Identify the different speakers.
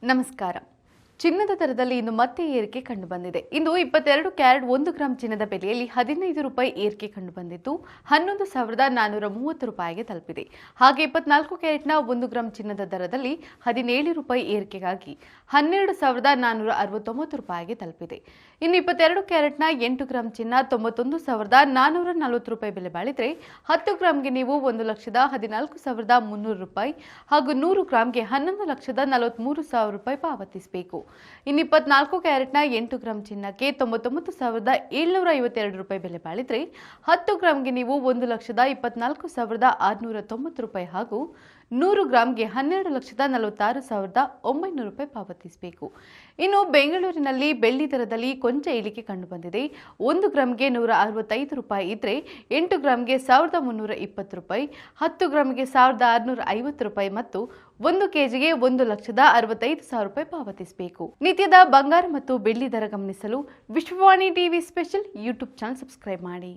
Speaker 1: ನಮಸ್ಕಾರ. ಚಿನ್ನದ ದರದಲ್ಲಿ ಇಂದು ಮತ್ತೆ ಏರಿಕೆ ಕಂಡುಬಂದಿದೆ. ಇಂದು 22 ಕ್ಯಾರೆಟ್ 1 ಗ್ರಾಂ ಚಿನ್ನದ ಬೆಲೆಯಲ್ಲಿ 15 ರೂಪಾಯಿ ಏರಿಕೆ ಕಂಡುಬಂದಿದ್ದು 11,430 ರೂಪಾಯಿಗೆ ತಲುಪಿದೆ. ಹಾಗೆ 24 ಕ್ಯಾರೆಟ್ನ 1 ಗ್ರಾಂ ಚಿನ್ನದ ದರದಲ್ಲಿ 17 ರೂಪಾಯಿ ಏರಿಕೆಗಾಗಿ 12,469 ರೂಪಾಯಿಗೆ ತಲುಪಿದೆ. ಇನ್ನು 22 ಕ್ಯಾರೆಟ್ನ 8 ಗ್ರಾಂ ಚಿನ್ನ 91,440 ರೂಪಾಯಿ ಬೆಲೆ ಬಾಳಿದ್ರೆ 10 ಗ್ರಾಂಗೆ ನೀವು 1,14,300 ರೂಪಾಯಿ ಹಾಗೂ 100 ಗ್ರಾಂಗೆ 11,43,000 ರೂಪಾಯಿ ಪಾವತಿಸಬೇಕು. ಇನ್ನು 24 ಕ್ಯಾರೆಟ್ನ 8 ಗ್ರಾಂ ಚಿನ್ನಕ್ಕೆ 99,752 ರೂಪಾಯಿ ಬೆಲೆ ಬಾಳಿದ್ರೆ 10 ಗ್ರಾಂಗೆ ನೀವು 1,24,690 ರೂಪಾಯಿ ಹಾಗೂ 100 ಗ್ರಾಂಗೆ 12,46,900 ರೂಪಾಯಿ ಪಾವತಿಸಬೇಕು. ಇನ್ನು ಬೆಂಗಳೂರಿನಲ್ಲಿ ಬೆಳ್ಳಿ ದರದಲ್ಲಿ ಕೊಂಚ ಇಳಿಕೆ ಕಂಡುಬಂದಿದೆ. 1 ಗ್ರಾಂಗೆ 165 ರೂಪಾಯಿ ಇದ್ರೆ 8 ಗ್ರಾಂಗೆ 1,320 ರೂಪಾಯಿ, 10 ಗ್ರಾಂಗೆ 1,650 ರೂಪಾಯಿ ಮತ್ತು 1 ಕೆಜಿಗೆ 1,65,000 ರೂಪಾಯಿ ಪಾವತಿಸಬೇಕು. ನಿತ್ಯದ ಬಂಗಾರ ಮತ್ತು ಬೆಳ್ಳಿ ದರ ಗಮನಿಸಲು Vishwavani TV special YouTube channel subscribe ಮಾಡಿ.